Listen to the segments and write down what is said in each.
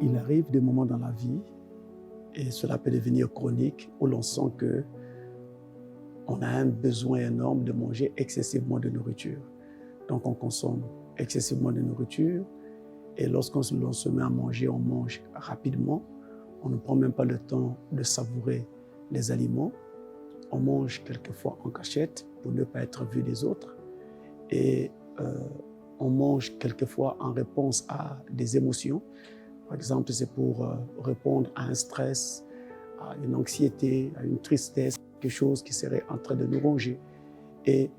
il arrive des moments dans la vie, et cela peut devenir chronique, où l'on sent qu'on a un besoin énorme de manger excessivement de nourriture. Donc on consomme excessivement de nourriture, et lorsqu'on se met à manger, on mange rapidement. On ne prend même pas le temps de savourer les aliments. On mange quelquefois en cachette pour ne pas être vu des autres. Et on mange quelquefois en réponse à des émotions. Par exemple, c'est pour répondre à un stress, à une anxiété, à une tristesse, quelque chose qui serait en train de nous ronger. Et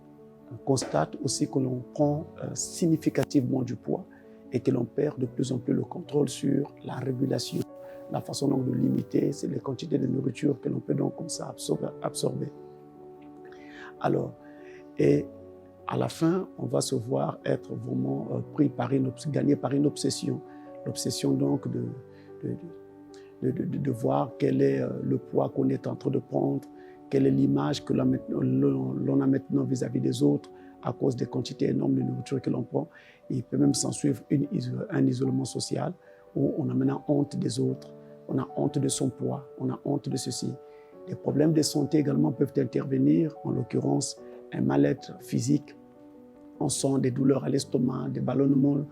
on constate aussi que l'on prend significativement du poids et que l'on perd de plus en plus le contrôle sur la régulation, la façon donc de limiter les quantités de nourriture que l'on peut donc comme ça absorber. Alors, et à la fin, on va se voir être vraiment gagné par une obsession. L'obsession donc de voir quel est le poids qu'on est en train de prendre, quelle est l'image que l'on a maintenant vis-à-vis des autres à cause des quantités énormes de nourriture que l'on prend. Il peut même s'en suivre un isolement social où on a maintenant honte des autres, on a honte de son poids, on a honte de ceci. Les problèmes de santé également peuvent intervenir, en l'occurrence un mal-être physique. On sent des douleurs à l'estomac, des ballonnements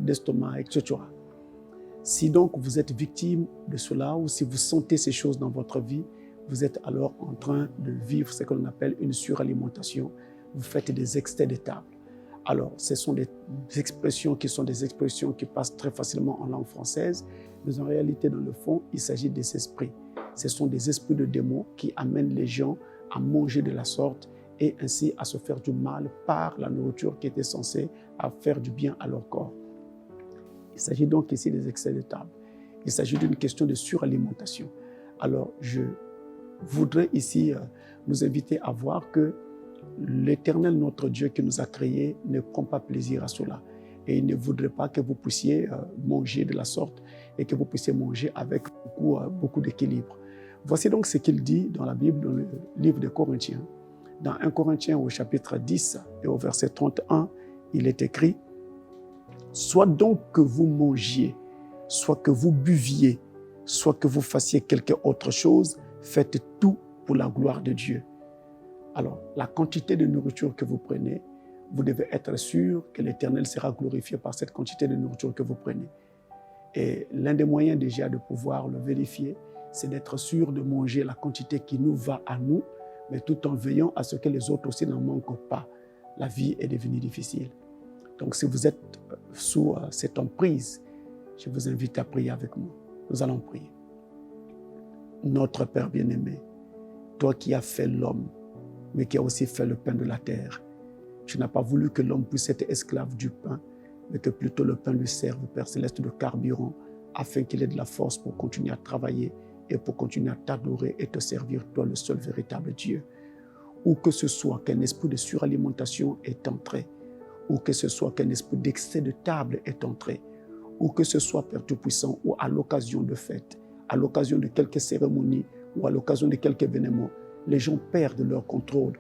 d'estomac, etc. Si donc vous êtes victime de cela ou si vous sentez ces choses dans votre vie, vous êtes alors en train de vivre ce que l'on appelle une suralimentation. Vous faites des excès de table. Alors, ce sont des expressions qui passent très facilement en langue française, mais en réalité, dans le fond, il s'agit des esprits. Ce sont des esprits de démons qui amènent les gens à manger de la sorte et ainsi à se faire du mal par la nourriture qui était censée faire du bien à leur corps. Il s'agit donc ici des excès de table. Il s'agit d'une question de suralimentation. Alors, je voudrais ici nous inviter à voir que l'Éternel, notre Dieu qui nous a créés, ne prend pas plaisir à cela. Et il ne voudrait pas que vous puissiez manger de la sorte et que vous puissiez manger avec beaucoup d'équilibre. Voici donc ce qu'il dit dans la Bible, dans le livre de Corinthiens. Dans 1 Corinthiens au chapitre 10 et au verset 31, il est écrit « Soit donc que vous mangiez, soit que vous buviez, soit que vous fassiez quelque autre chose, faites tout pour la gloire de Dieu. » Alors, la quantité de nourriture que vous prenez, vous devez être sûr que l'Éternel sera glorifié par cette quantité de nourriture que vous prenez. Et l'un des moyens déjà de pouvoir le vérifier, c'est d'être sûr de manger la quantité qui nous va à nous, mais tout en veillant à ce que les autres aussi n'en manquent pas. La vie est devenue difficile. Donc, si vous êtes sous cette emprise, je vous invite à prier avec moi. Nous allons prier. Notre Père bien-aimé, toi qui as fait l'homme, mais qui a aussi fait le pain de la terre. Tu n'as pas voulu que l'homme puisse être esclave du pain, mais que plutôt le pain lui serve, Père Céleste, de carburant, afin qu'il ait de la force pour continuer à travailler et pour continuer à t'adorer et te servir, toi le seul véritable Dieu. Ou que ce soit qu'un esprit de suralimentation est entré, ou que ce soit qu'un esprit d'excès de table est entré, ou que ce soit, Père Tout-Puissant, ou à l'occasion de fêtes, à l'occasion de quelques cérémonies, ou à l'occasion de quelques événements, les gens perdent leur contrôle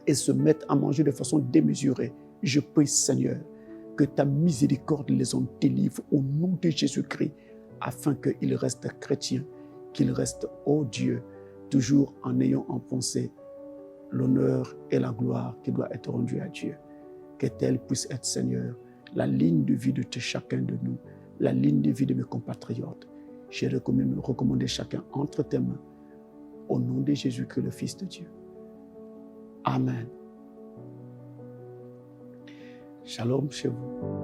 et se mettent à manger de façon démesurée. Je prie, Seigneur, que ta miséricorde les en délivre au nom de Jésus-Christ, afin qu'ils restent chrétiens, qu'ils restent, ô Dieu, toujours en ayant en pensée l'honneur et la gloire qui doit être rendue à Dieu. Que telle puisse être, Seigneur, la ligne de vie de chacun de nous, la ligne de vie de mes compatriotes. J'ai recommandé chacun entre tes mains, au nom de Jésus-Christ, le Fils de Dieu. Amen. Shalom chez vous.